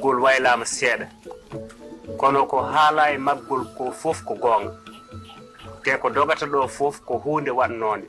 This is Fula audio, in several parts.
maggol waylama seeɗa kono ko haala e maggol ko fof ko goonga te ko dogata ɗo fof ko hunde waɗnode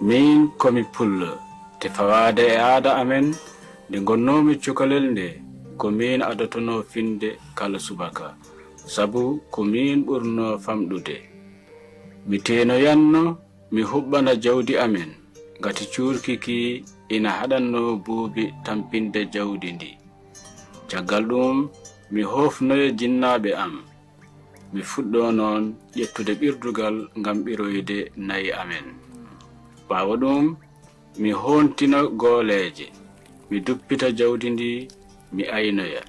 min komi pullo te fawade e aada amen nde gonnomi cukalel nde ko min adotono finde kala subaka sabu ko min ɓurno famɗude mi tenoyanno mi huɓɓana jawdi amen ngati cuurkiki ina haɗanno buubi tampinde jawdi ndi caggal ɗum mi hofnoyo jinnaɓe am mi fuɗɗo noon ƴettude ɓirdugal ngam ɓiroyde nayi amen ɓawo ɗum mi hontina gooleje mi duppita jawdi ndi mi aynoya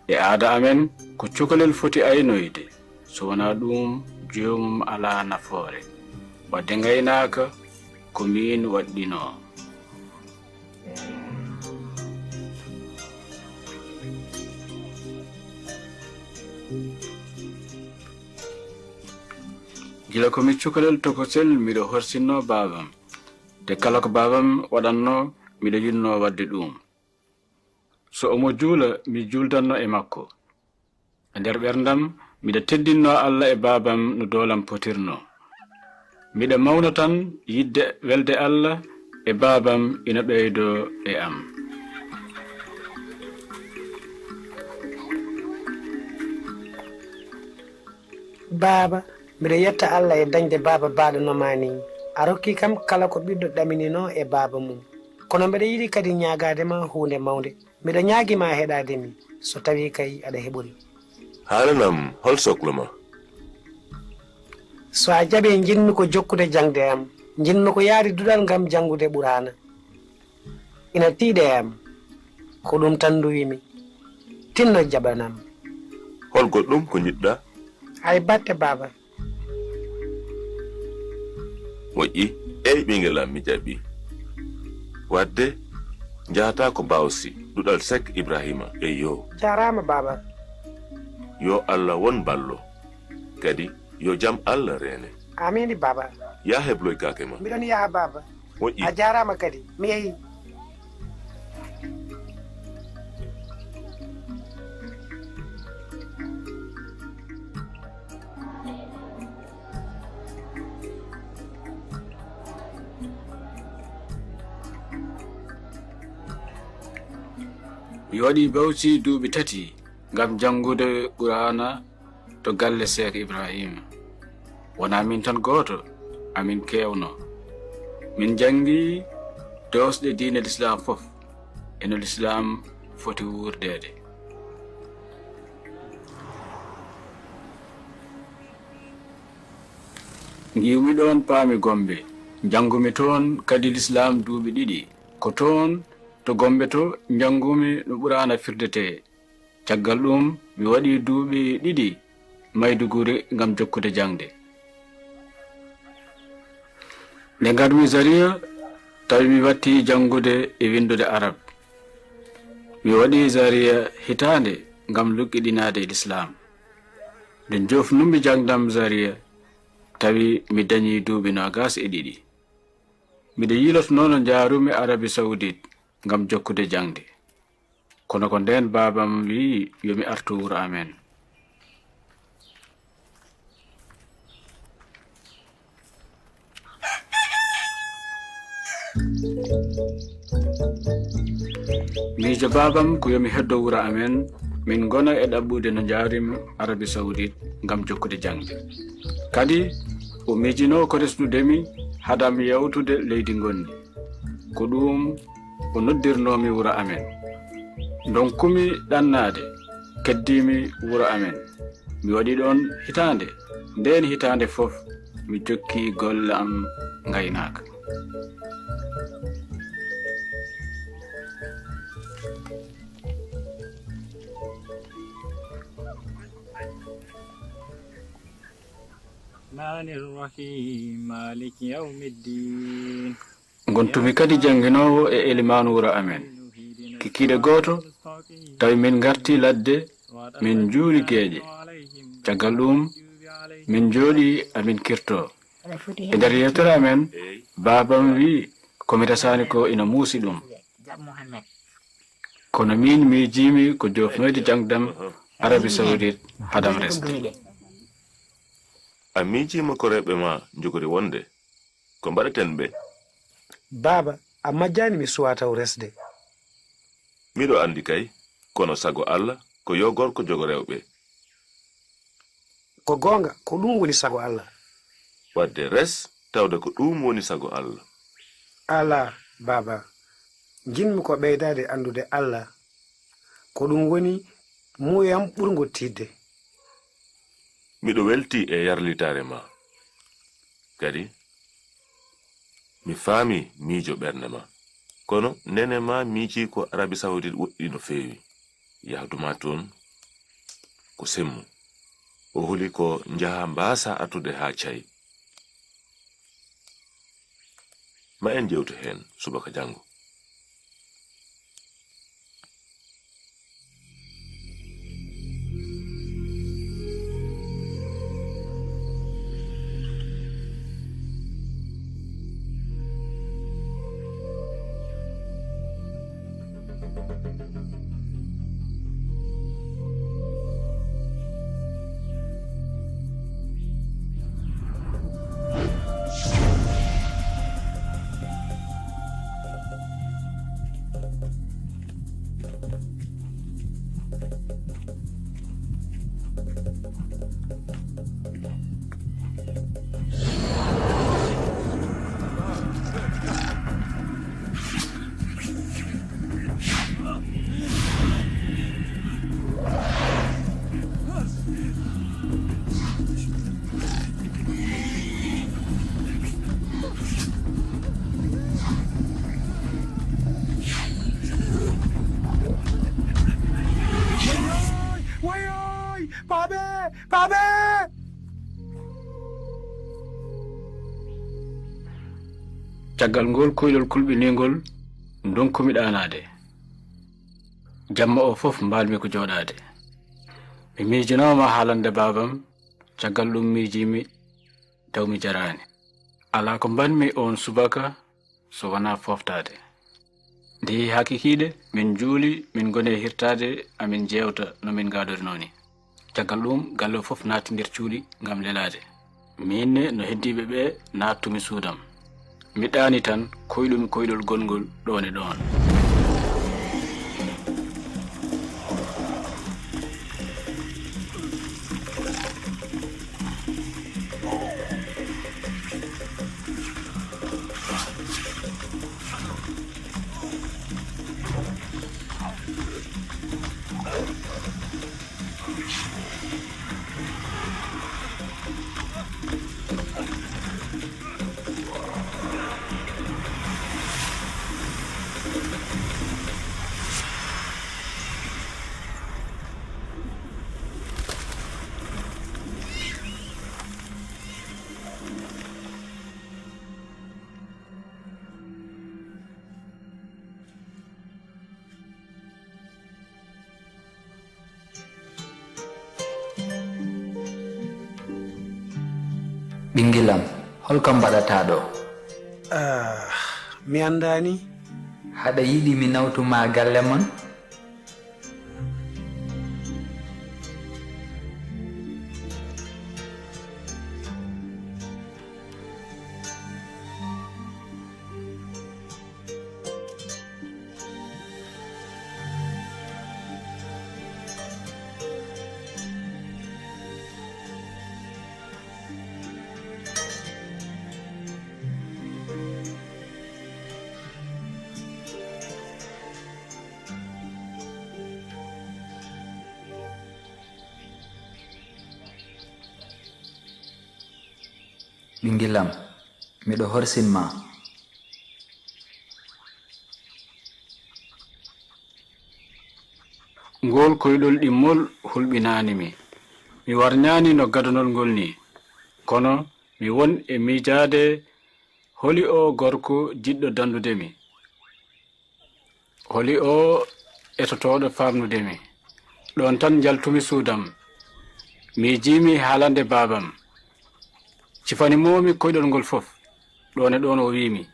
e aada amen ko cukalel foti aynoyde so wona ɗum jomum ala nafoore wadde gaynaka ko min waɗɗino gila komi cukalel tokosel miɗo horsinno babam te kala ko babam waɗanno miɗo yinno wadde ɗum so omo juula mi juldanno e makko e nder ɓerdam miɗo teddinno Allah e babam no dolam potirno miɗo mawna tan yidde welde Allah e babam ina ɓeydo e am baba mbiɗo yetta Allah e dañde baba baɗanomani a rokki kam kala ko ɓiɗɗo ɗaminino e baba mum kono mbiɗa yiɗi kadi ñagadema hunde mawde mbiɗo ñaguima heɗademi so tawi kay aɗa heɓori haalanam hol sohla ma so a jaaɓi jinmi ko jokkude jangde am jinmi ko yaari duɗal ngam jangude ɓurana ina tiiɗe am ko ɗum tan duwimi tinno jaɓanam hol goɗɗum ko jiɗɗa hay batte baba moƴƴi eyi ɓingel am mi jaɓi wadde jahata ko bawsi ɗuɗal sek Ibrahima e yo jarama baba yo Allah won ballo kadi yo jam Allah rene amini baba ya hebloy kake ma mbiɗon yaha baba moƴƴi a jarama kadi mi yehi mi waɗi bawti duuɓi 3 ngam jangude qur'ana to galle Sheikh Ibrahima wona min tan goto amin kewno min jangi dosɗe diine l'islam fof eno l'islam foti wurdede giwmi ɗon paami Gombe jangumi toon kadi l'islam duuɓi 2 ko toon to Gombe to jangumi no ɓurana firdete caggal ɗum mi waɗi duuɓi 2 Maiduguri ngam jokkude jangde nde garmi Zaria tawi mi watti jangude e windude arab mi waɗi Zaria hitande ngam luggiɗinade l'islam nde jofnumi jangdam Zaria tawi mi dañi duuɓi 22 miɗo yilotono no jaarumi Arabie Saoudite ngam jokkude jangde kono ko nden babam wi yomi artu wuro amen miijo babam ko yomi heddo wuro amen min gona e ɗaɓɓude no jaarim Arabie Saoudite ngam jokkude jangde kadi o miijino ko resnudemi hadam yawtude leydi gondi ko ɗum o noddirnomi wuro amen donkumi ɗannade keddimi wuro amen mi waɗi ɗon hitande nden hitande fof mi jokki golle am gaynaka gontumi kadi janginowo e elimanu wuro amen kikiɗe goto tawi min garti ladde min juuli geeƴe caggal ɗum min jooɗi amin kirto e nder yewtere amen babam wi komi resani ko ina muusi ɗum kono min miijimi ko jofnoyde jangdam Arabie Saoudite hadam resde a miijima ko reɓɓe ma jogori wonde ko mbaɗeten ɓe baba a majjani mi suwa taw resde miɗo andi kay kono sago Allah ko yo gorko jogo rewɓe ko gonga ko ɗum woni sago Allah wadde res tawde ko ɗum woni sago Allah ala baba jinmi ko ɓeydade andude Allah ko ɗum woni muyam ɓurgo tidde miɗo welti e yarlitare ma kadi mi faami miijo ɓernde ma kono nene ma miiji ko Arabie Saoudite woɗɗi no feewi yahduma toon ko semmu o holi ko njaha mbaasa atude haa cayi ma en jewtu heen subaka jango Babe! caggal ngol koylol kulɓiningol donkumi ɗanade jamma o fof mbalmi ko joɗade mi miijinoma haalande babam caggal ɗum miijimi taw mi jarani ala ko mbanmi on subaka so wona foftade nde hakikiɗe min juuli min gone hirtade amin jewta no min gadornoni caggal ɗum galle fof naati nder cuuɗi ngam lelade minne no heddiɓe ɓe nattumi suudam mi ɗani tan koyɗumi koyɗol gongol ɗon e ɗon ɓingilam holkam mbaɗata ɗo mi andani haɗa yiɗi mi nawtuma galle mon Ɓingilam, miɗo horsinma. Ngol koyɗol ɗimmol hulɓinanimi. Mi warñani no gadunol ngol ni. Kono mi won e miijaade holi o gorko jiɗɗo dandudemi. Holi o etotoɗo famnudemi. Ɗon tan jaltumi suudam. Mi jimi haalande babam. Cifanimomi koyɗol ngol fof. Ɗon e ɗon o wimi.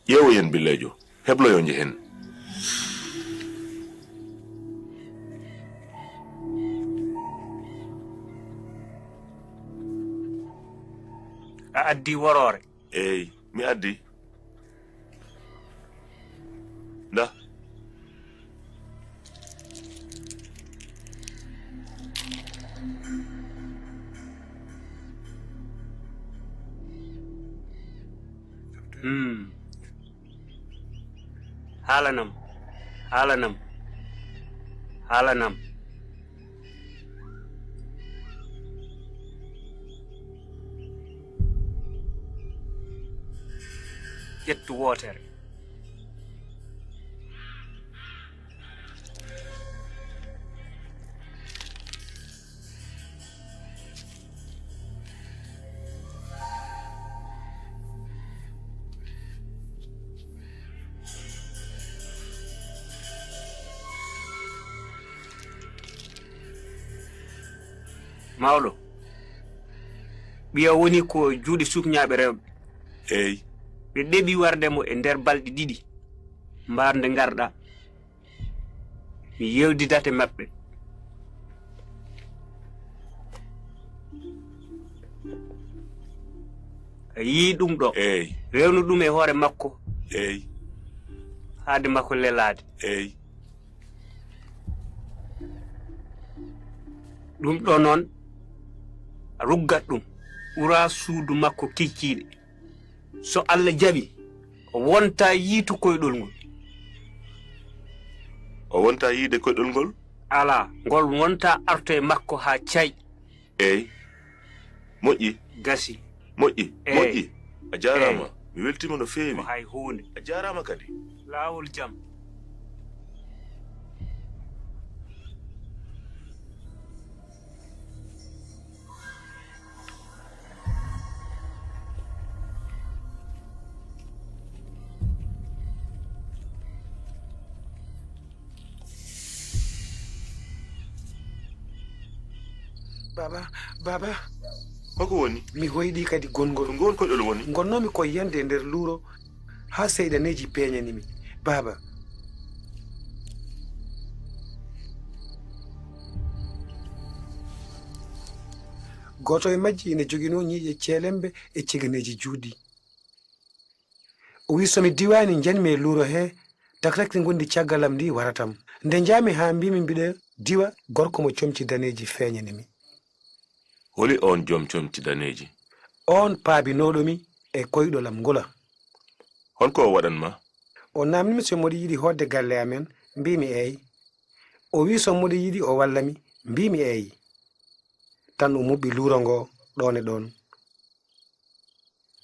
Ƴeewoyen billejo, hebloyo njehen. A addi worore. Eyi, mi addi. Nda. Halanam. Ƴettu wotere. Mawlo, ɓiya woni ko juuɗe sukñaaɓe rewɓe. Eyi. Ɓe ɗeɓi wardemo e nder balɗe ɗiɗi mbarde ngarɗa mi yewdidate maɓɓe. A yii ɗum ɗo. Eyi. Rewnu ɗum e hoore makko. Eyi. Haade makko lelaade. Eyi. Ɗum ɗo noon ruggat ɗum ɓura suudu makko kicciiɗe. So Allah jaɓi o wonta yiitu koyɗol ngol. O wonta yiide koyɗol ngol? Ala, ngol wonta arto e makko haa cay. Eyi. Moƴƴi. Gasi. Moƴƴi. Moƴƴi. A jarama. Eyi. Mi weltima no feewi. Ko hay huunde. A jarama kadi. Laawol jam. Baba. Hoko woni? Mi hoyɗi kadi gongol. Ko ngol koyɗol woni? Gonnomi ko yande nder luuro ha seyɗaneji peñanimi. Baba. Goto e majji ine jogino ñiiƴe ceelembe e ceganeji juuɗi. O wi somi diwani janmi e luuro he taktakti gondi caggalam ndi waratam. Nde jami ha mbimi mbiɗa diwa gorko mo comci daneji feñanimi. Holi on joom comci daneji? On paabinoɗomi e koyɗolam ngula. Holko o waɗanma? O namnimi so moɗo yiɗi hodde galle amen, mbimi eyi. O wi so moɗo yiɗi o wallami, mbimi eyi. Tan o muɓɓi luuro ngo ɗon e ɗon.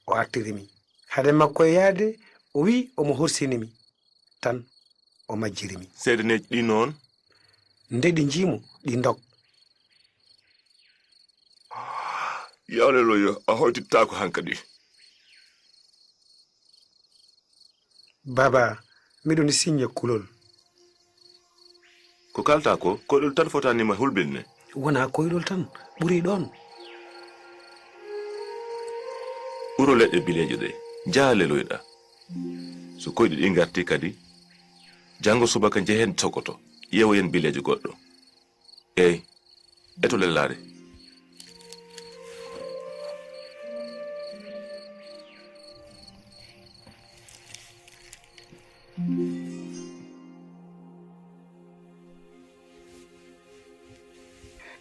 O artirimi. Hade makko e yaade, o wi omo horsinimi. Tan o majjirimi. Seedeneji ɗi noon? Nde ɗi jiimo, ɗi ndok. Yawleloyo, a hoytittako hankadi. Baba, miɗo ni signa kulol. Ko kalta ko, koyɗol tan fotanima hulɓinne. Wona koyɗol tan, ɓuri ɗon. Ɓuro leɗɗe bileje ɗe, jaha leloyɗa. So koyɗi ɗi garti kadi, jango subaka jehen tokoto, yewoyen bileje goɗɗo. Eyi, eto lellare.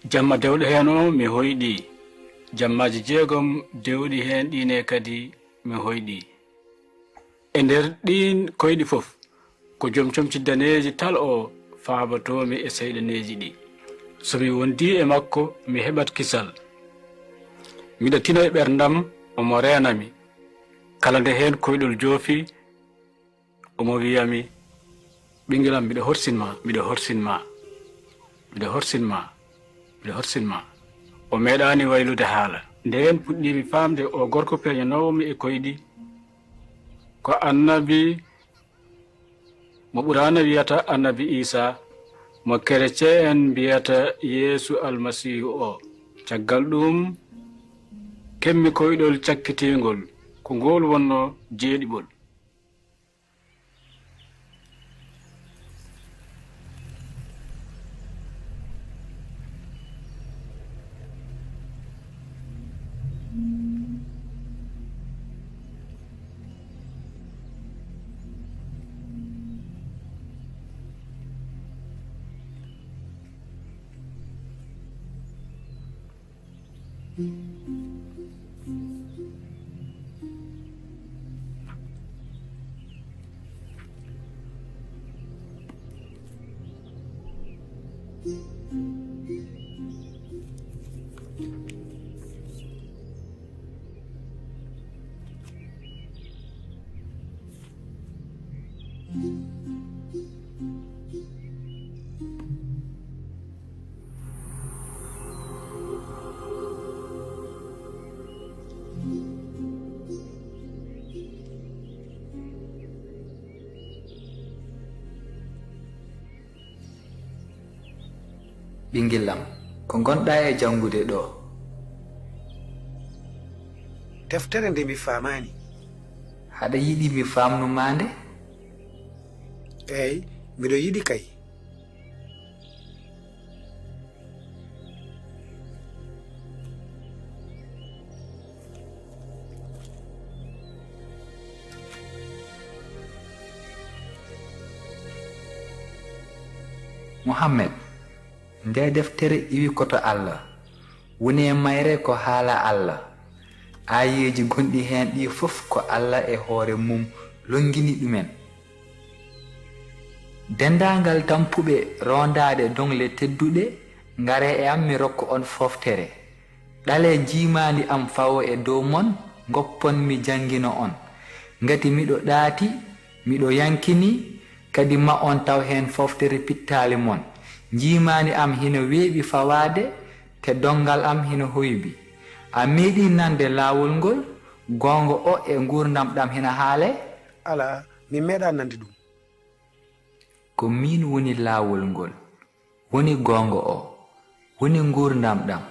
Jamma dewɗo hen o mi hoyɗi. Jammaji 6 dewɗi hen ɗine kadi mi hoyɗi. E nder ɗin koyɗi fof ko joom comci daneji tal o faabatomi e seyɗaneji ɗi. so mi wondi e makko mi heɓat kisal miɗa tina e ɓerdam omo renami kala nde heen koyɗol joofi omo wiyami ɓingilam miɗa horsinma o meeɗani waylude haala nden puɗɗimi famde o gorko peñanowomi e koyɗi ko annabi mo ɓurana wiyata annabi isa mo kerecien en mbiyata yeesu almasihu o caggal ɗum kemmi koyɗol cakkitingol ko ngol wonno jeeɗiɓol ɓingillam ko gonɗa e jangude ɗo deftere nde mi famani haɗa yiɗi mi famnuma nde eyi miɗo yiɗi kay muhammed nde deftere iwi koto allah woni e mayre ko haala allah ayeji gonɗi hen ɗi fof ko allah e hoore mum longini ɗumen dendagal tampuɓe rondade dongle tedduɗe ngare e am mi rokka on foftere ɗale jimandi am fawo e dow mon goppon mi jangino on ngati miɗo ɗaati miɗo yankini kadi ma on taw hen foftere pittali mon jimani am hino weeɓi fawade te dongal am hino hoybi a meeɗi nande laawol ngol gonga o e gurdam ɗam hina haale ala mi meeɗa nande ɗum ko min woni laawol ngol woni gonga o woni gurdam ɗam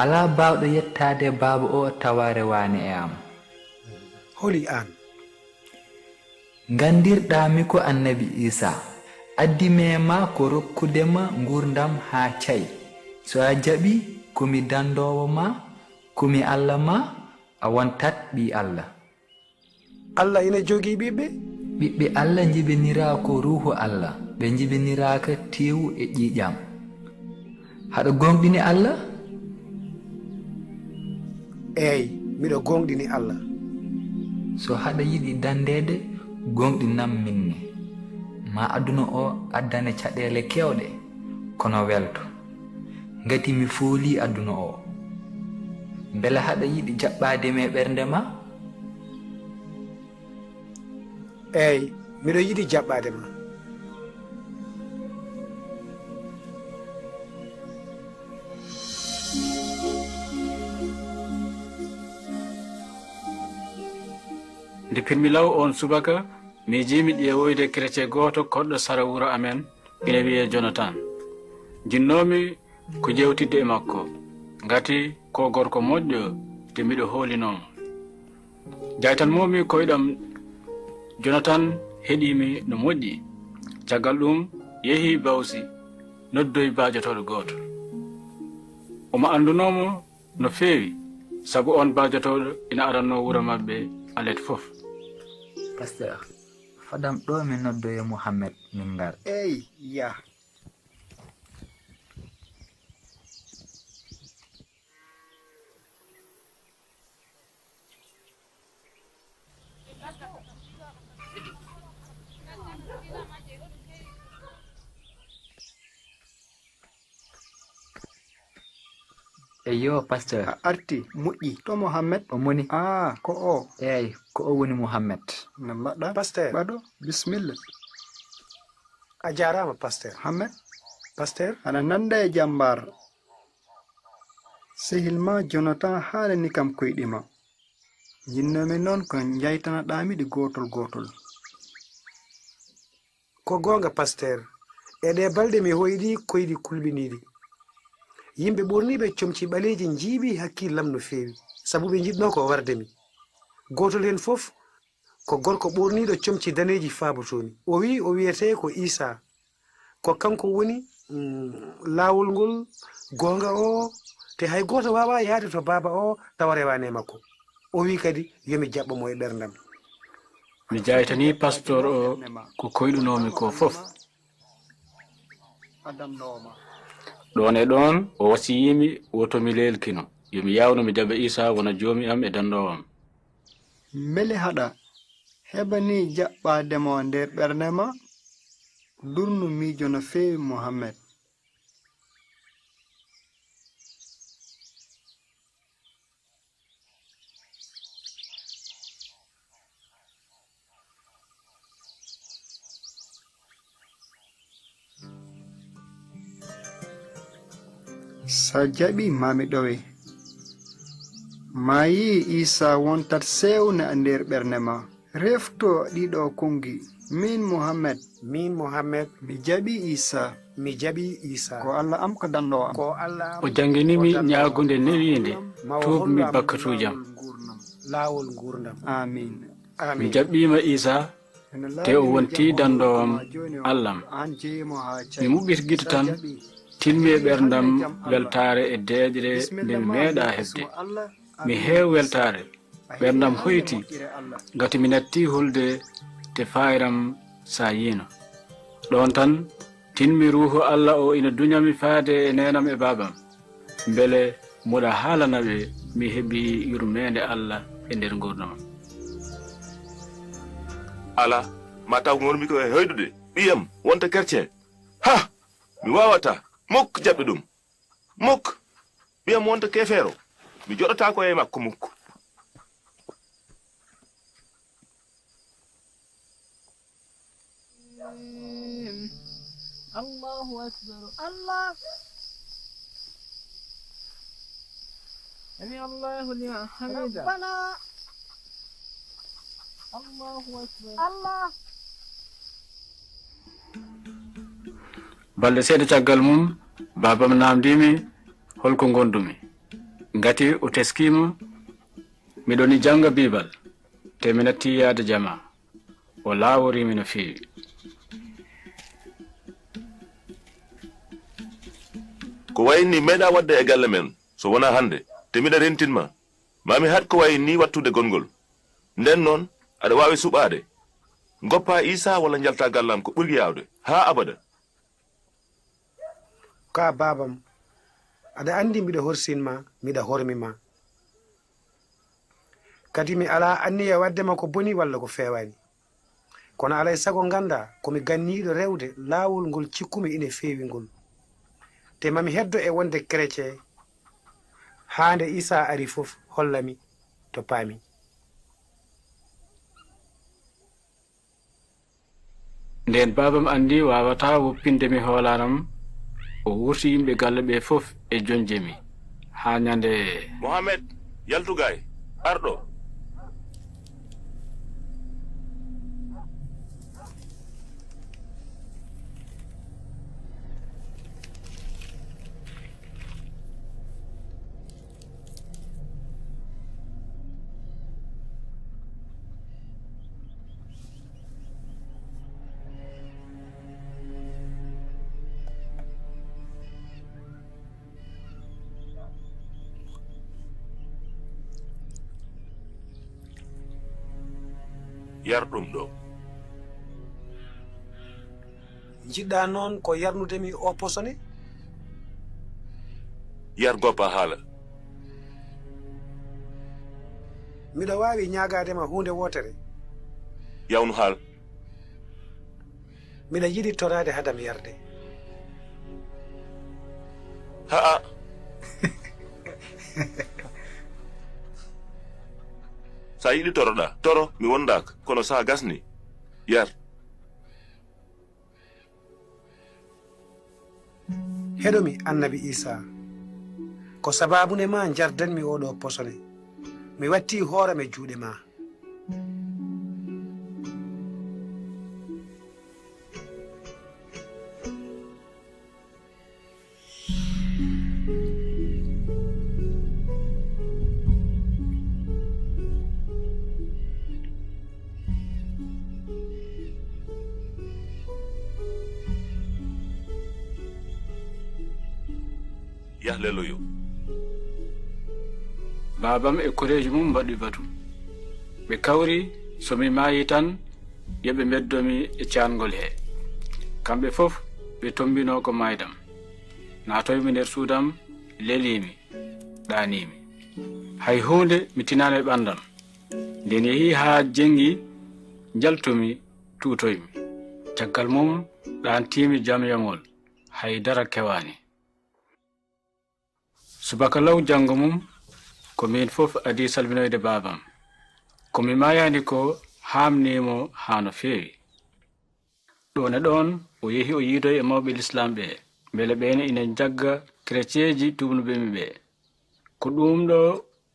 ala bawɗo yettade baaba o taware wani e am holi an gandirɗami ko annabi isa addimema ko rokkudema gurdam ha cayi so a jaɓi komi dandowo ma komi allah ma a wontat ɓi allah allah ina jogii ɓiɓɓe ɓiɓɓe allah jibinira ko ruhu allah ɓe jibiniraka tewu e ƴiƴam haɗa gonɗini allah eyi miɗo gonɗini allah so haɗa yiɗi dandede gonɗinam minne ma aduna o addane caɗele kewɗe kono welto ngati mi fooli aduna o beele haɗa yiɗi jaɓɓade me ɓernde ma eyi miɗo yiɗi jaɓɓade ma nde pirmi law on subaka mi jimi ƴeewoyde chrétien goto koɗɗo sara wuro amen ina wiye jonathan jinnomi ko jewtidde e makko ngati ko gorko moƴƴo te miɗo hoolinomo jaytanmomi koyɗam jonathan heeɗimi no moƴƴi caggal ɗum yeehi bawsi noddoyi bajotoɗo goto omo andunomo no feewi sabu on bajotoɗo ina aranno wuro mabɓe alet fof pasteur fadam ɗo mi noddoye mouhammed min ngar eyi ya eyo pasteur a arti moƴƴi to mohammed o moni ko o eyyi ko o woni mohammed no mbaɗɗa Pasteur. ɓaɗo bisimilla a jarama pasteur. hammed Pasteur, aɗa nanda e jambar sehil ma jonathan haalani kam koyɗi ma jinnomi noon ko jaytanaɗami ɗi gotol gotol ko gonga pasteur. E ɗe balɗe mi hoyɗi koyɗi kulɓiniɗi. Yimɓe ɓurniɓe comci ɓaleji jiiɓi hakkillam no feewi, sabu ɓe jiɗno ko wardemi. Gotol hen fof ko gorko ɓurniɗo comci daneji faabotoni. O wi o wiyete ko Isa, ko kanko woni laawol ngol gonga o, te hay goto wawa yaade to baba o tawa rewane makko. O wi kadi yomi jaɓɓo mo e ɓerdam. mi jaytani pastor o ko koyɗunomi ko fof ɗon e ɗon o wasiyimi woto mi lelkino yomi yawno mi jaɓa isa wona joomi am e dandowam mbele haɗa heɓani jaɓɓademo nder ɓernde ma durnu miijo no feewi mohammed sa jaɓi mami ɗowe ma yi isa wontat sewne a nder ɓernde ma refto ɗiɗo kongi min mohammed mi jaɓi isa ko allah am ko danɗo am o janginimi ñaagunde newinde tuubmi bakkatujam laawol gurdam. amin mi jaɓɓima isa te o wonti dandowam allaham mi muɓɓit gite tan tilmi e ɓerdam weltare e deeƴre nde mi meeɗa heɓde mi heew weltare ɓerdam hoyti gati mi natti hulde te fayiram sa yino ɗon tan tinmi ruuhu allah o ina duñami faade e nenam e babam beele muɗa haalanaɓe mi heɓi yurmede allah e nder gurdamam ala ma taw gonmi ko e hoydude ɓiyam wonta chrétien ha mi wawata mukk jaɓɓe ɗum mukk ɓiyam wonta kefeero mi joɗata ko e makko mukk Allahu akbar Allah Sami Allahu liman hamida Rabbana Allahu akbar Allah balɗe seeɗa caggal mum babam namdimi holko gondumi ngati o teskima miɗoni janga bibal te mi natti yaade jama o laaworimi no feewi ko wayni meeɗa wadde e galle men so wona hande te miɗa rentinma mami hat ko wayi ni wattude gongol nden noon aɗa wawi suɓade goppa isa walla jalta gallam ko ɓurgi yawde ha abada ka babam aɗa andi mbiɗa horsinma miɗa hormima kadi mi ala anniya waddema ko boni walla ko fewani kono alay sago ganda komi ganniɗo rewde laawol ngol cikkumi ine feewi ngol te mami heddo e wonde chrétien hande isa ari fof hollami to paami nden babam andi wawata woppindemi hoolaram o wurti yimɓe galle ɓe fof e jonjemi ha ñande mohamed yaltugay arɗo yar ɗum ɗo jiɗɗa noon ko yarnudemi o posone yar goppa haala miɗo wawi ñagadema hunde wotere yawnu haal miɗa yiɗi torade hadam yarde haa sa yiɗi toroɗa toro mi wondaka kono sa gasni yar heɗomi annabi isa ko sababune ma jardanmi oɗo posone mi watti hooreme juuɗe ma yahleloyo babam e koreji mum mbaɗi batu ɓe kawri somi maayi tan yoɓe beddomi e caangol he kamɓe fof ɓe tombino ko maydam natoymi nder suudam lelimi ɗanimi hay hunde mi tinani e ɓandam nden yehi ha jengi jaltumi tutoymi caggal mum ɗantimi jam yamol haydara kewani subaka law jango mum ko min fof adi salminoyde babam komi mayani ko hamnimo ha no fewi ɗon e ɗon o yehi o yiidoy e mawɓe l'islam ɓe beele ɓene ina jagga chrétieji tubnuɓemi ɓe ko ɗum ɗo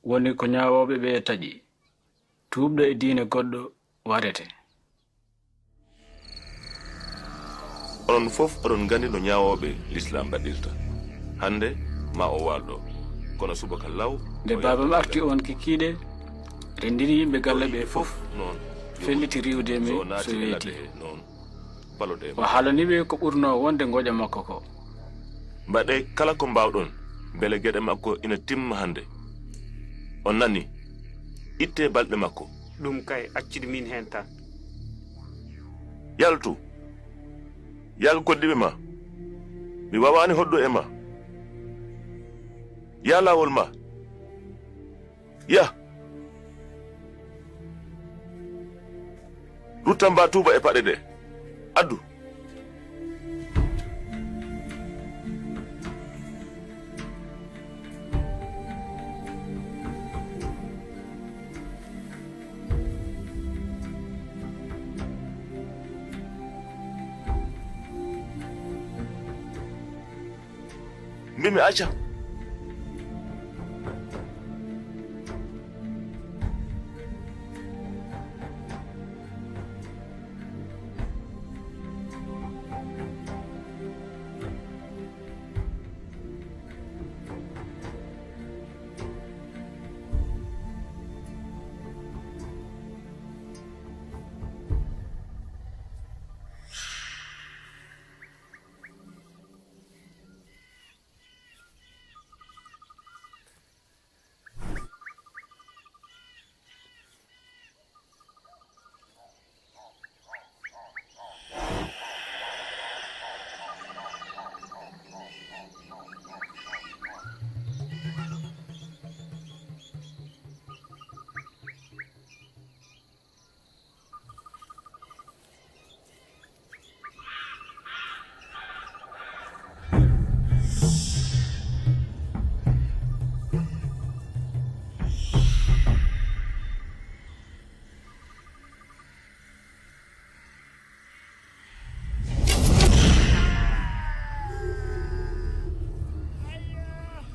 woni ko ñawoɓe ɓe taƴi tuubɗo e diine goɗɗo warete onon fof oɗon gandi no ñawoɓe l'islam baɗirta hande ma o walɗo kono subaka law nde babam arti on kikiɗe rendiri yimɓe galle ɓe fof noon felliti riwdemi so weeti noon balode o haalaniɓe ko ɓurno wonde goƴa makko ko mbaɗe kala ko mbawɗon beele gueɗe makko ina timma hande on nani itte balɗe makko ɗum kay accide min hen tan yaltu yal koddiɓe ma mi wawani hoddo e ma ya lawol ma ya ruttan mba tuuba e paɗe ɗe addu mbimi acca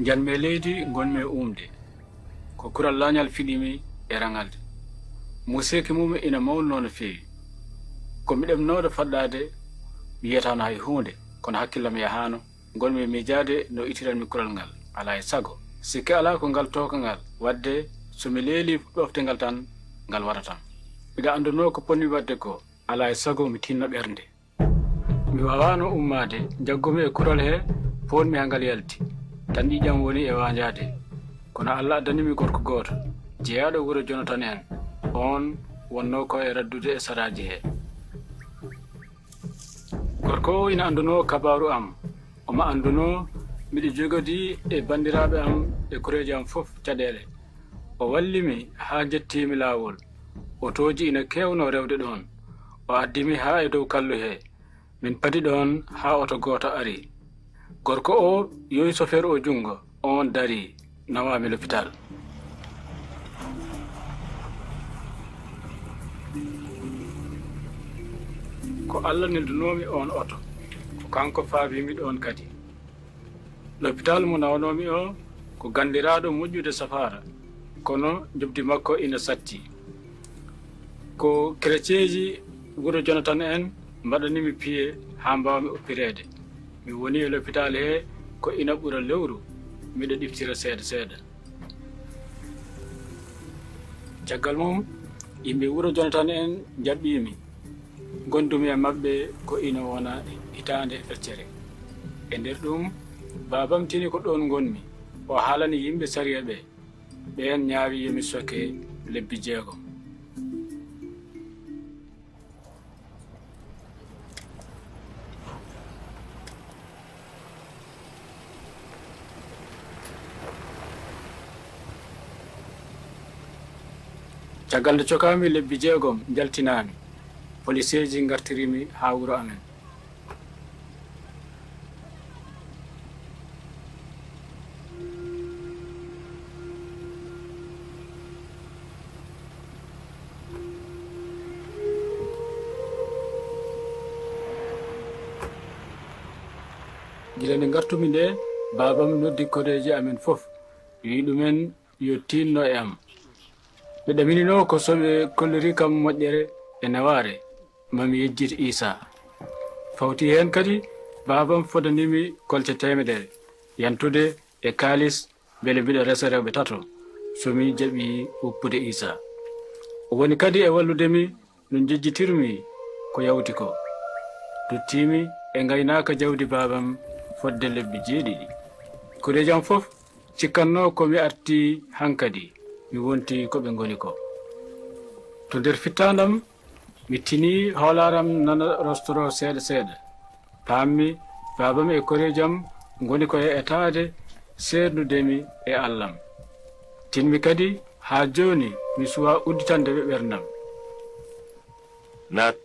janmi e leydi gonmi e umde ko kural lañal fiɗimi e rangalde museki mum ina mawnuno no fewi komi ɗemnoɗo faɗɗade mi yiyatano hay hunde kono hakkillam yahano gonmi e miijade no itiranmi kural ngal ala e sago sikki ala ko ngal toka ngal wadde somi leeli ɗofte ngal tan ngal waratam mbiɗa anduno ko ponmi wadde ko ala e sago mi tinno ɓernde mi wawano ummade jaggumi e kural he ponmi ha ngal yalti tan ƴiƴam woni e wanjade kono allah addanimi gorko goto jeeyaɗo wuuro jonatan en on wonno ko e raddude e saraji he gorko o ina anduno kabaru am omo anduno miɗo jogodi e bandiraɓe am e kureji am fof caɗele o wallimi ha jettimi lawol otoji ina kewno rewde ɗon o addimi ha e dow kallu he min padi ɗon ha oto goto ari gorko o yoyi chauffeur o jungo on dari nawami l'hôpital. Ko Allah neldunomi on oto ko kanko faabimi ɗon kadi. L'hôpital mo nawnomi o ko gandiraɗo moƴƴude safara kono jobdi makko ina satti. Ko chrétieji wuro Jonathan en mbaɗanimi piye ha mbawmi oppirede. Mi woni e l'hôpital he ko ina ɓura lewru miɗo ɗiftira seeɗa seeɗa. Caggal mum yimɓe wuro Jonathan en jaɓɓimi gondumi e maɓɓe ko ina wona hitande feccere. E nder ɗum babam tini ko ɗon gonmi o haalani yimɓe sariya ɓe ɓen ñaawi yomi soke lebbi 6. caggal nde cokami lebbi 6 jaltinami policeji gartirimi ha wuro amen. gila nde gartumi nde babam noddi kodeji amen fof wi ɗumen yo tinno e am. ɓe ɗaminino ko soɓe kolliri kam moƴƴere e naware mami yejjit Isa. fawti hen kadi babam fodanimi kolce 100 yantude e kalis beele mbiɗa resa rewɓe 3 somi jaɓi woppude Isa. o woni kadi e walludemi no jejjitirmi ko yawti ko duttimi e gaynaka jawdi babam fodde lebbi 7. kureejam fof cikkanno komi arti hankadi mi wonti ko ɓe ngoni ko. to nder fittandam mi tini hoolaram nana rostoro seeɗa seeɗa pammi babam e koreejam ngoni ko e etade seernudemi e Allaham. tinmi kadi ha joni mi suwa udditande ɓe ɓerdam. naat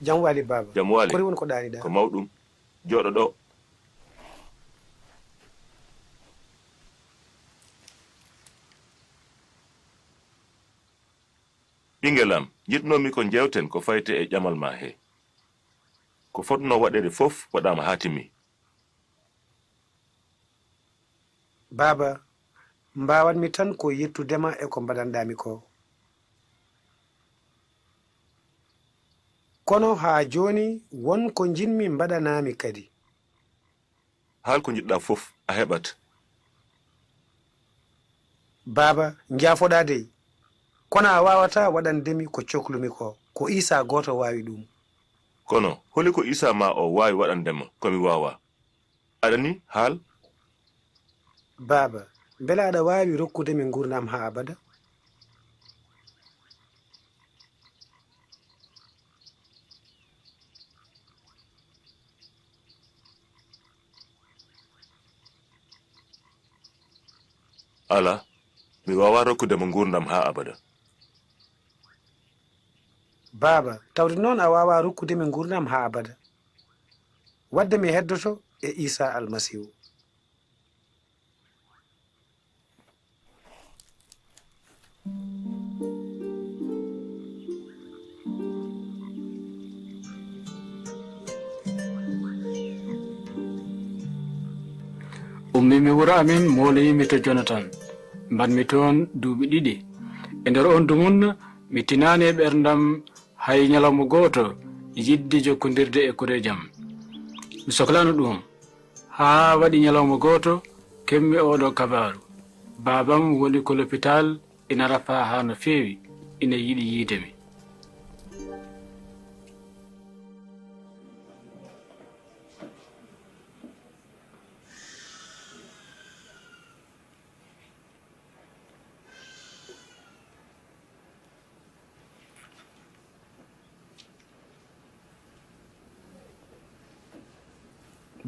jam wali baba jam wali kori woni ko ɗaniɗa ko mawɗum jooɗo ɗo. ɓingelam jiɗnomi ko jewten ko fayte e ƴamal ma he ko fotno waɗede fof waɗama ha timmi. baba mbawanmi tan ko yettudema e ko mbaɗanɗami ko kono ha joni won ko jinmi mbaɗanami kadi. haal ko jiɗɗa fof a heɓat. baba jafoɗa dey kono a wawata waɗandemi ko cohlumi ko Isa goto wawi ɗum. kono holi ko Isa ma o wawi waɗandema komi wawa aɗani haal. baba beele aɗa wawi rokkudemi gurdam ha abada. ala mi wawa rokkudema gurdam ha abada. baba tawde noon a wawa rokkudemi gurdam ha abada wadde mi heddoto e Isa almasihu. ummimi wuro amin moleyimi to Jonathan mbanmi toon duuɓi 2 e nder on dumun mi tinani e ɓerdam hay ñalawma goto yidde jokkodirde e kureejam. mi sohlano ɗum ha waɗi ñalawma goto kemmi oɗo kabaru babam woni ko l'hôpital ina rafa ha no feewi ina yiɗi yiidemi.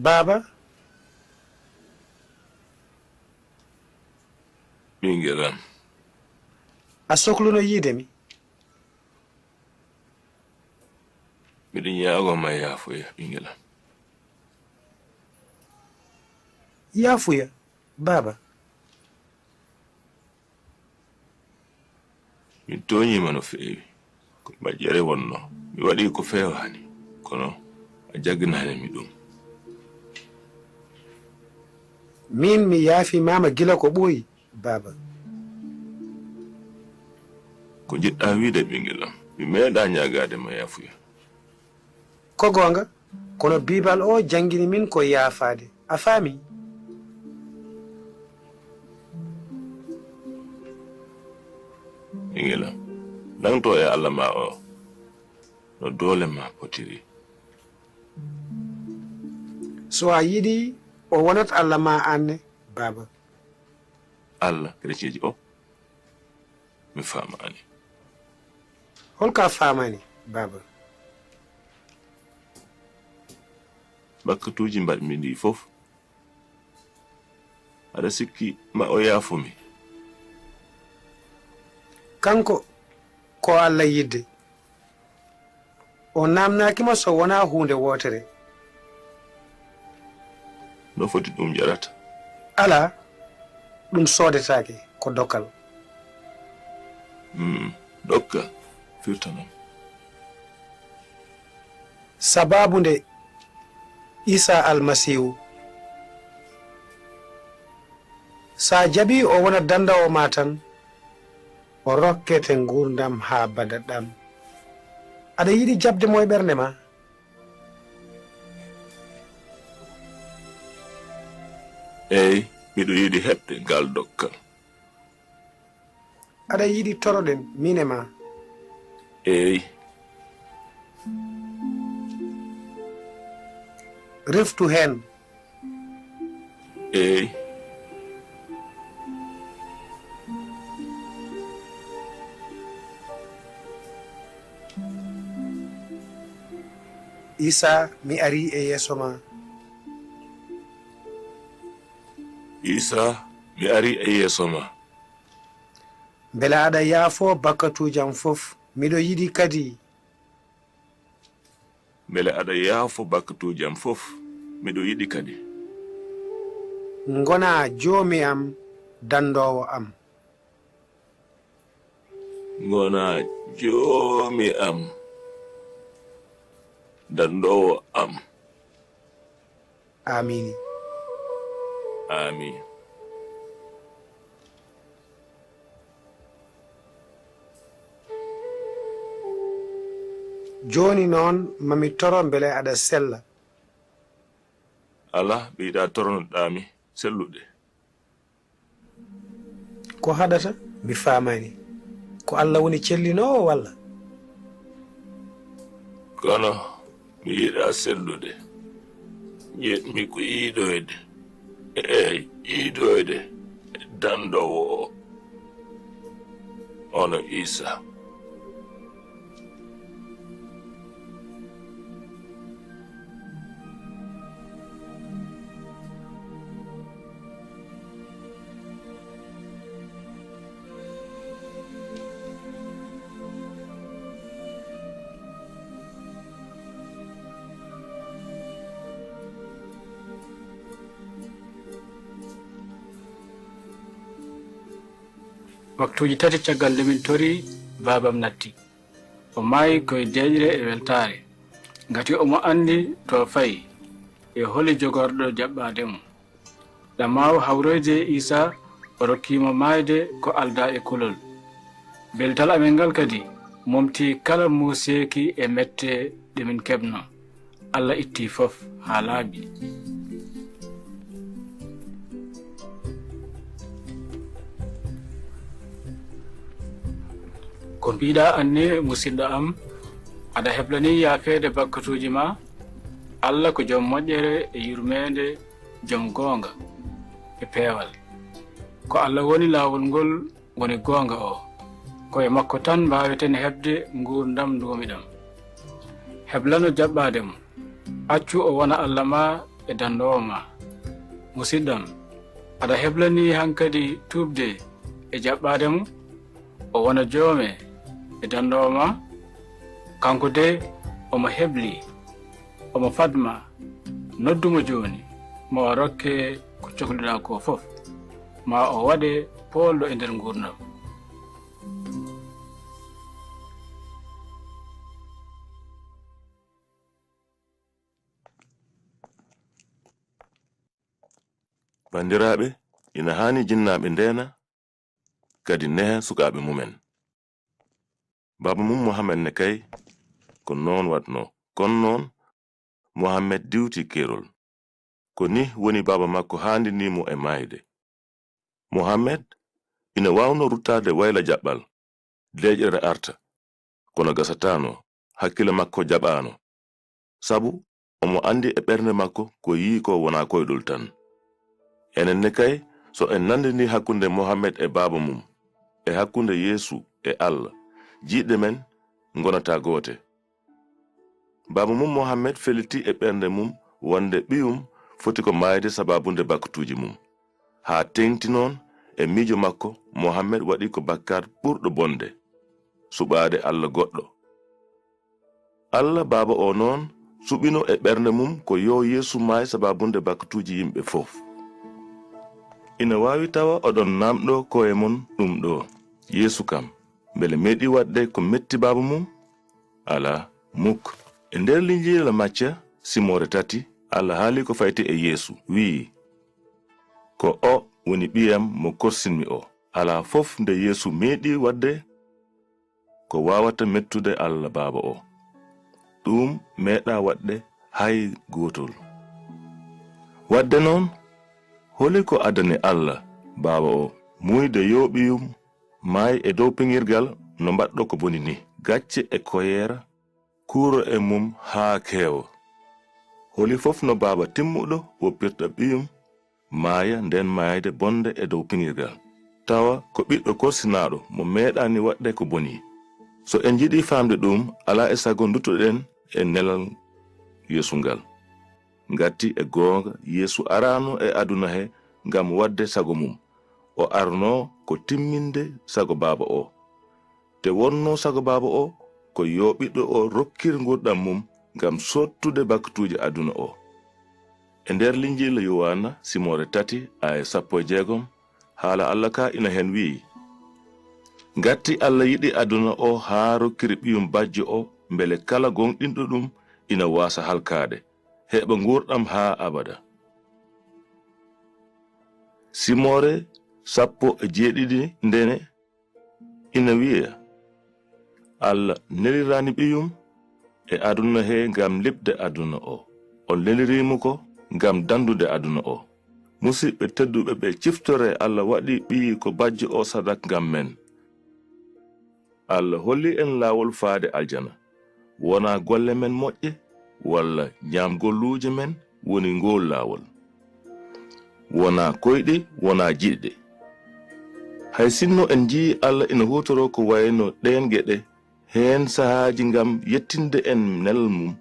baba ɓingelam a sohluno yiidemi. miɗo ñaagoma yaafoya ɓingelam. yaafuya baba. mi toñima no feewi ko majjere wonno mi waɗi ko feewani kono a jagginanemi ɗum. min mi yaafi mama gila ko ɓooyi baba. ko jiɗɗa wiide ɓingelam mi meeɗa ñagade ma yaafuya. ko gonga kono biibal o jangini min ko yaafade a faami. ɓingelam langto e allah ma o no doole ma potiri. so a yiɗi o wonat allah ma anne baba. allah kereciji o mi famani. holka famani baba. bakkatuji mbaɗmi ndi fof aɗa sikki ma o yaafumi. kanko ko allah yidde o namnakima so wona hunde wotere. no foti ɗum jarata. ala ɗum sodetake ko dokkal. dokka firtanom. sababu nde isa almasihu sa jaɓi o wona dandawo ma tan o rokkete ngurdam ha bada ɗam. aɗa yiɗi jabde mo e ɓernde ma. eyi miɗo yiɗi heɓde ngal dokkal. aɗa yiɗi toroɗen min e ma. eyi reftu hen. eyi isa mi ari e yeeso ma. isa mi ari e yeeso ma. beele aɗa yaafo bakkatujam fof. miɗo yiɗi kadi. beele aɗa yaafo bakkatujam fof miɗo yiɗi kadi. ngona joomi am dandowo am. ngona joomi am dandowo am. amini. amin. joni noon mami toro beele aɗa sella. ala ɓiɗa tornoɗami selluɗe. ko haɗata mi famani ko allah woni cellinowo walla. kono mi yiɗa sellude yiɗmi ko yiiɗoyde yiiɗoyde dandowo o ono isa. waktuji tati caggal nde min tori babam natti o maayi koye deeƴre e weltare ngati omo andi to fayi e holi jogorɗo jaɓɓade mo ɗamaw hawroyde isa o rokkimo maayde ko alda e kulol beltal amen ngal kadi momti kala museeki e mette ɗe min keɓno allah itti fof ha laaɓi. ko mbiɗa anne musidɗo am aɗa heblani yaafede bakkatuji ma allah ko joom moƴƴere e yurmede joom goonga e peewal ko allah woni laawol ngol woni goonga o koye makko tan mbaweten heɓde ngurdam ndumiɗam heblano jaɓɓade mo accu o wona allah ma e dandowo ma musidɗam aɗa heblani hankadi tuubde e jaɓɓade mo o wona joome e dandowo ma kanko de omo hebli omo fadma noddumo joni mo rokke ko cohluɗa ko fof ma o waɗe polɗo e nder gurdam. bandiraɓe, ina hani jinnaɓe ndena kadi neha sukaɓe mumen. baba mum mohammed ne kay ko non watno, kono noon mohammed diwti kerol. ko ni woni baba makko handinimo e mayde. mohammed ina wawno ruttade wayla jaɓɓal leƴƴere arta, kono gasatano hakkille makko jaɓano, sabu omo andi e ɓernde makko ko yi ko wona koyɗol tan. enen ne kay so en nandini hakkunde mohammed e baba mum e hakkunde yesu e allah, jiɗɗe men gonata goote. baba mum mohammed feliti e ɓernde mum wonde ɓiyum foti ko mayde sababunde bakkutuji mum. ha tengti noon e miijo makko mohammed waɗi ko bakkar ɓurɗo bonde, suɓade allah goɗɗo. allah baba o noon suɓino e ɓernde mum ko yo yesu may sababunde bakkutuji yimɓe fof. ina wawi tawa oɗon namɗo koye mon ɗum ɗo: yesu kam bele meɗi waɗde ko metti baba mum? ala, muk. e nder linjila macca simore 3 allah haali ko fayti e yesu, wi'i ko o woni ɓiyam mo korsinmi o. ala fof nde yesu meɗi wadde ko wawata mettude allah baba o, ɗum meɗa waɗde hay gotol. wadde noon holi ko adani allah baba o muyde yo ɓiyum may e dow piŋirgal no mbaɗɗo ko boni ni: gacce e koyera, kuuro e mum haa keewo. holi fof no baba timmuɗo woppirta ɓiyum maaya nden mayde bonde e dow piŋirgal, tawa ko ɓiɗɗo korsinaɗo mo meɗani waɗde ko boni. so en jiɗi famde ɗum, ala e sago duttoɗen e nelal yesu ngal. ngati e goonga yesu arano e aduna he ngam wadde sago mum. o arno ko timminde sago baba o. te wonno sago baba o ko yo ɓiɗɗo o rokkir gurdam mum ngam sottude bakkutuji aduna o. e nder linjila yohanna simore 3 aya 16 haala allah ka ina hen wi'i: ngati allah yiɗi aduna o haa rokkiri ɓiyum bajjo o, mbele kala gonɗinɗo ɗum ina wasa halkade, heɓa gurdam haa abada. simore 17 ndene ina wi'a: allah nelirani ɓiyum e aduna he ngam lebde aduna o, o nelirimo ko ngam dandude aduna o. musidɓe tedduɓe ɓe ciftore allah waɗi ɓiyi ko bajjo o sadak ngam men. allah holli en laawol faade aljana, wona golle men moƴƴe walla ñamgolluje men woni ngol laawol, wona koyɗe wona jiɗɗe. hay sinno en jii allah ina hutoro ko wayno ɗen geɗe heen sahaaji ngam yettinde en nelal mum,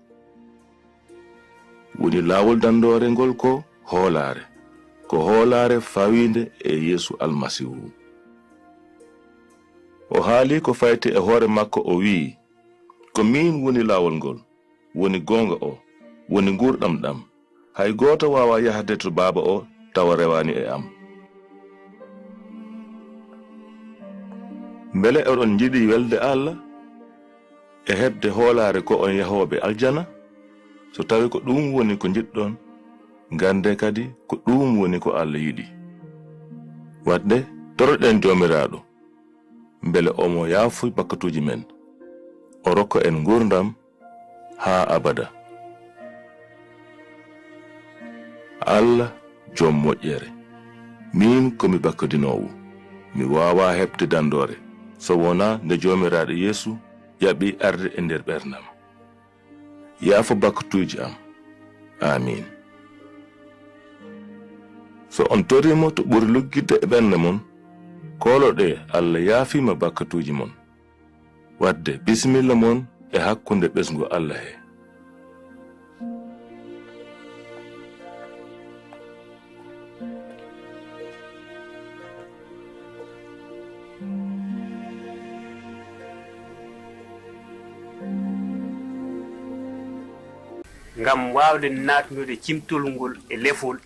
woni laawol dandore ngol ko hoolare fawinde e yesu almasihu. o haali ko fayti e hoore makko, o wi'i: ko min woni laawol ngol, woni gonga o, woni gurdam ɗam. hay goto wawa yahde to baba o tawa rewani e am. mbele oɗon jiɗi welde allah e hebde hoolare ko on yahoɓe aljana? so tawi ko ɗum woni ko jiɗɗon, gande kadi ko ɗum woni ko allah yiɗi. wadde toroɗen jomiraɗo mbele omo yaafu bakkatuji men, o rokka en gurdam haa abada. allah jom moƴƴere, min komi bakkadinowo, mi wawa heɓde dandore so wona nde jomiraɗo yesu yaɓi arde e nder ɓernam. yaafo bakkatuji am. amin. so on torimo to ɓuri luggidde e ɓernde mon, koloɗe allah yaafima bakkatuji mon. wadde bisimilla mon e hakkunde ɓesgu allah he. ngam wawde natnude cimtol ngol e lefol,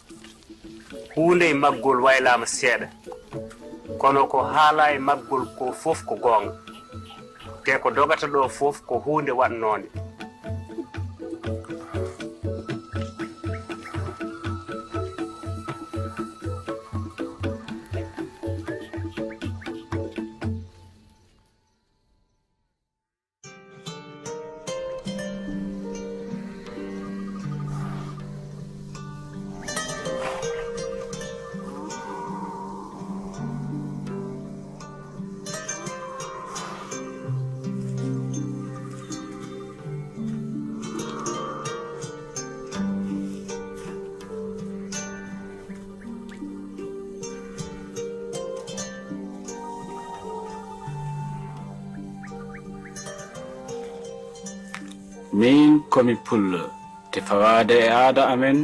hunde e maggol waylama seeɗa kono ko haala e maggol ko fof ko gonga te ko dogata ɗo fof ko hunde waɗnode min komi pullo te fawade e aada amen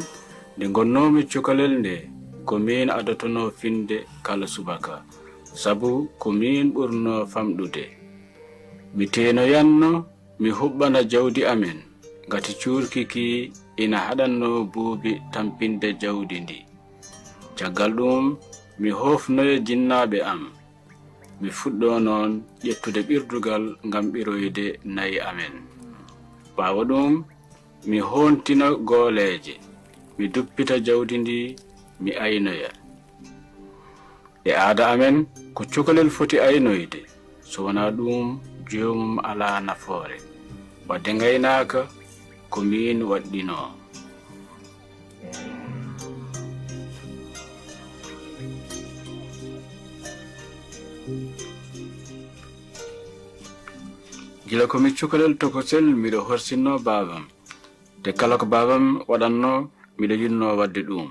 nde gonnomi cukalel nde ko min adotono finde kala subaka sabu ko min ɓurno famɗude mi tenoyanno mi huɓɓana jawdi amen ngati cuurkiki ina haɗanno buubi tampinde jawdi ndi caggal ɗum mi hofnoyo jinnaɓe am mi fuɗɗo noon ƴettude ɓirdugal ngam ɓiroyde nayi amen ɓawo ɗum mi hontina gooleje mi duppita jawdi ndi mi aynoya e aada amen ko cukalel foti aynoyde so wona ɗum jomum ala nafoore wadde gaynaka ko min waɗɗino gila komi cukalel tokosel miɗo horsinno babam te kala ko babam waɗanno miɗo yinno wadde ɗum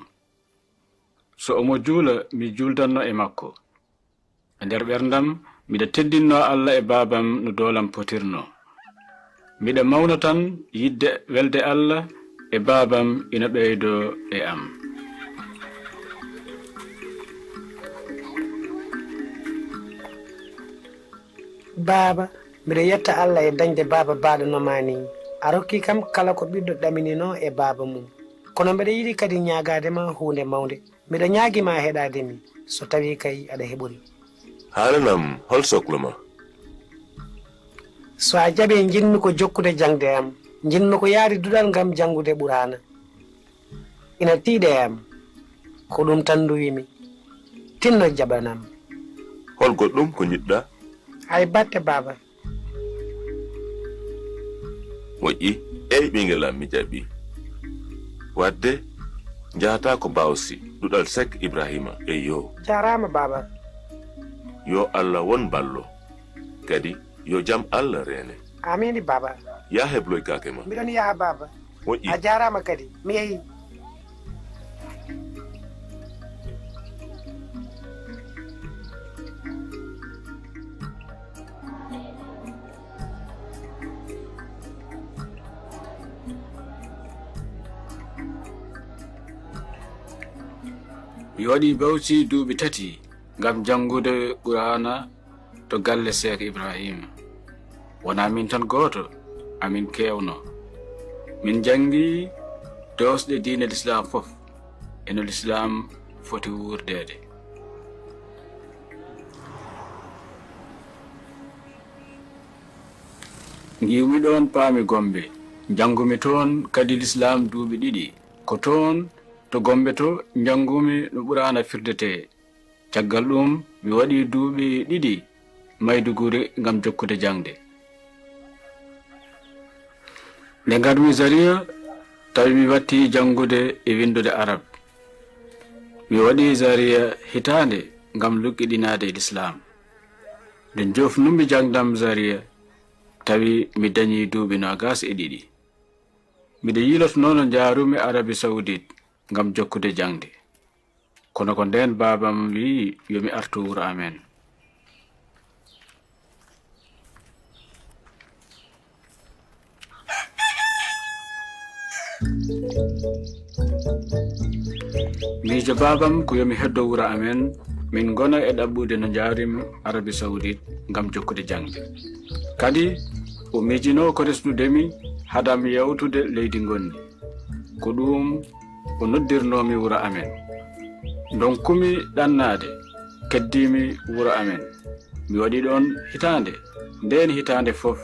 so omo juula mi juldanno e makko e nder ɓerdam miɗo teddinno Allah e babam no dolam potirno miɗo mawna tan yidde welde Allah e babam ina ɓeydo e am baba mbiɗo yetta Allah e dañde baba baɗanoma ni a rokki kam kala ko ɓiɗɗo ɗaminino e baba mum kono mbiɗa yiɗi kadi ñagadema hunde mawde mbiɗo ñaguima heɗademi so tawi kay aɗa heɓori haalanam hol sohla ma so a jaaɓi jinmi ko jokkude jangde am jinmi ko yaari duɗal ngam jangude ɓurana ina tiiɗe am ko ɗum tan duwimi tinno jaɓanam hol goɗɗum ko jiɗɗa hay batte baba moƴƴi eyi ɓingel am mi jaɓi wadde jahata ko bawsi ɗuɗal sek Ibrahima e yo jarama baba yo Allah won ballo kadi yo jam Allah rene amini baba ya hebloy kake ma mbiɗon yaha baba moƴƴi a jarama kadi mi yehi mi waɗi bawti duuɓi 3 ngam jangude qur'ana to galle Sheikh Ibrahima wona min tan goto amin kewno min jangi dosɗe diine l'islam fof eno l'islam foti wurdede giwmi ɗon paami Gombe jangumi toon kadi l'islam duuɓi 2 ko toon to Gombe to jangumi no ɓurana firdete caggal ɗum mi waɗi duuɓi 2 Maiduguri ngam jokkude jangde nde garmi Zaria tawi mi watti jangude e windude arab mi waɗi Zaria hitande ngam luggiɗinade l'islam nde jofnumi jangdam Zaria tawi mi dañi duuɓi 22 miɗo yiloto noon jaarumi Arabie Saoudite ngam jokkude jangde kono ko nden babam wi yomi artu wuro amen miijo babam ko yomi heddo wuro amen min gona e ɗaɓɓude no jaarim Arabie Saoudite ngam jokkude jangde kadi o miijino ko resnudemi hadam yawtude leydi gondi ko ɗum o noddirnomi wuro amen donkumi ɗannade keddimi wuro amen mi waɗi ɗon hitande nden hitande fof